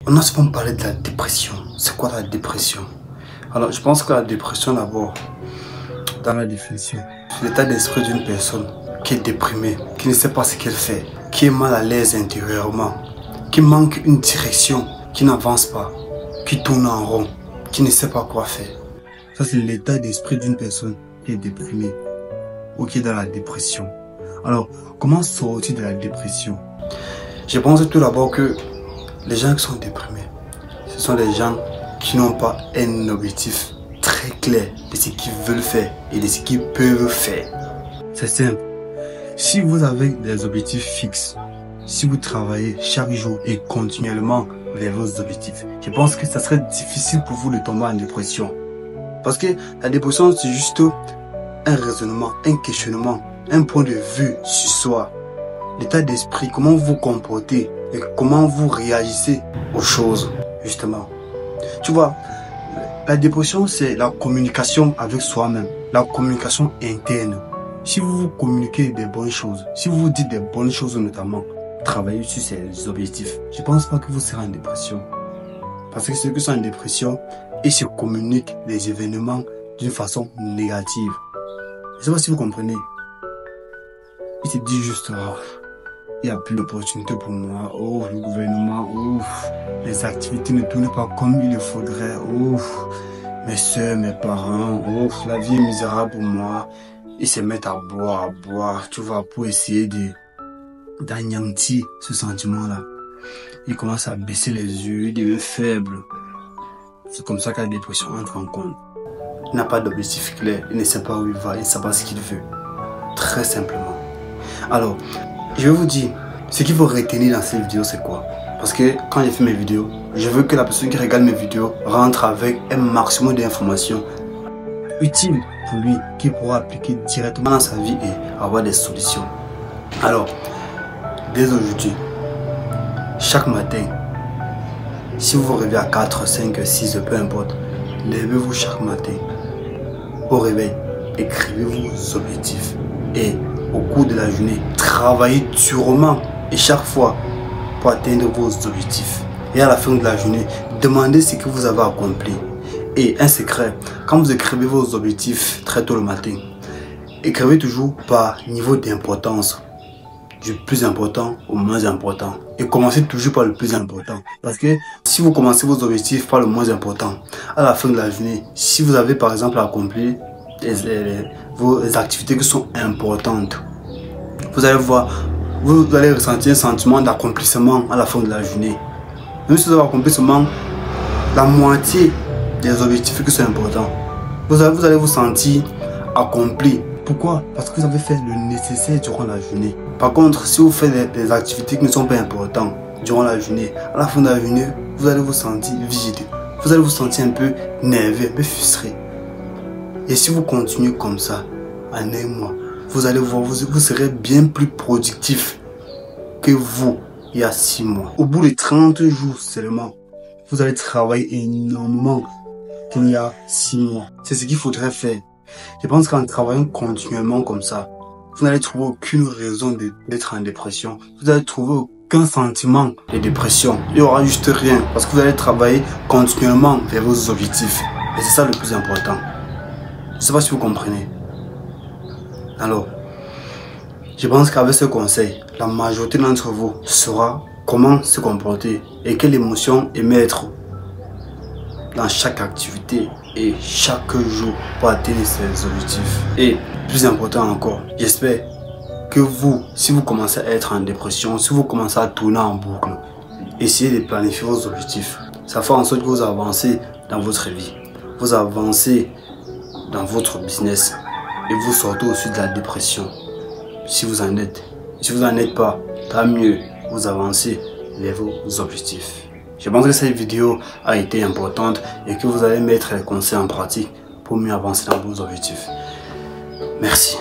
On a souvent parlé de la dépression. C'est quoi la dépression? Alors, je pense que la dépression, d'abord, dans la définition, c'est l'état d'esprit d'une personne qui est déprimée, qui ne sait pas ce qu'elle fait, qui est mal à l'aise intérieurement, qui manque une direction, qui n'avance pas, qui tourne en rond, qui ne sait pas quoi faire. Ça, c'est l'état d'esprit d'une personne qui est déprimée ou qui est dans la dépression. Alors, comment sortir de la dépression? Je pense tout d'abord que les gens qui sont déprimés, ce sont les gens qui n'ont pas un objectif très clair de ce qu'ils veulent faire et de ce qu'ils peuvent faire. C'est simple. Si vous avez des objectifs fixes, si vous travaillez chaque jour et continuellement vers vos objectifs, je pense que ça serait difficile pour vous de tomber en dépression. Parce que la dépression, c'est juste un raisonnement, un questionnement, un point de vue sur soi. L'état d'esprit, comment vous vous comportez et comment vous réagissez aux choses, justement. Tu vois, la dépression, c'est la communication avec soi-même, la communication interne. Si vous vous communiquez des bonnes choses, si vous vous dites des bonnes choses notamment, travaillez sur ces objectifs, je pense pas que vous serez en dépression. Parce que ceux qui sont en dépression, ils se communiquent des événements d'une façon négative. Je sais pas si vous comprenez. Ils se disent juste, oh, il n'y a plus d'opportunités pour moi. Oh, le gouvernement, ouf, les activités ne tournent pas comme il le faudrait. Ouf, mes soeurs, mes parents, ouf, la vie est misérable pour moi. Ils se mettent à boire, tu vois, pour essayer d'anéantir ce sentiment-là. Ils commencent à baisser les yeux, ils deviennent faibles. C'est comme ça que la dépression entre en compte. Il n'a pas d'objectif clair, il ne sait pas où il va, il ne sait pas ce qu'il veut. Très simplement. Alors, je vais vous dire, ce qu'il faut retenir dans cette vidéo, c'est quoi? Parce que quand j'ai fait mes vidéos, je veux que la personne qui regarde mes vidéos rentre avec un maximum d'informations utiles pour lui, qu'il pourra appliquer directement dans sa vie et avoir des solutions. Alors, dès aujourd'hui, chaque matin, si vous vous réveillez à 4, 5, 6, peu importe, levez-vous chaque matin. Au réveil, écrivez vos objectifs et au cours de la journée, travaillez durement et chaque fois pour atteindre vos objectifs. Et à la fin de la journée, demandez ce que vous avez accompli. Et un secret, quand vous écrivez vos objectifs très tôt le matin, écrivez toujours par niveau d'importance, du plus important au moins important. Et commencez toujours par le plus important. Parce que si vous commencez vos objectifs par le moins important, à la fin de la journée, si vous avez par exemple accompli vos activités qui sont importantes, vous allez voir, vous allez ressentir un sentiment d'accomplissement à la fin de la journée. Même si vous avez accompli seulement la moitié des objectifs qui sont importants, vous allez vous sentir accompli. Pourquoi? Parce que vous avez fait le nécessaire durant la journée. Par contre, si vous faites des activités qui ne sont pas importantes durant la journée, à la fin de la journée, vous allez vous sentir vide. Vous allez vous sentir un peu nerveux, un peu frustré. Et si vous continuez comme ça, en un mois, vous allez voir, vous serez bien plus productif que vous, il y a 6 mois. Au bout de 30 jours seulement, vous allez travailler énormément qu'il y a 6 mois. C'est ce qu'il faudrait faire. Je pense qu'en travaillant continuellement comme ça, vous n'allez trouver aucune raison d'être en dépression. Vous n'allez trouver aucun sentiment de dépression. Il n'y aura juste rien parce que vous allez travailler continuellement vers vos objectifs. Et c'est ça le plus important. Je ne sais pas si vous comprenez. Alors, je pense qu'avec ce conseil, la majorité d'entre vous saura comment se comporter et quelle émotion émettre dans chaque activité et chaque jour pour atteindre ses objectifs. Et plus important encore, j'espère que vous, si vous commencez à être en dépression, si vous commencez à tourner en boucle, essayez de planifier vos objectifs. Ça fait en sorte que vous avancez dans votre vie, vous avancez dans votre business et vous sortez aussi de la dépression. Si vous en êtes, si vous n'en êtes pas, tant mieux, vous avancez vers vos objectifs. Je pense que cette vidéo a été importante et que vous allez mettre les conseils en pratique pour mieux avancer dans vos objectifs. Merci.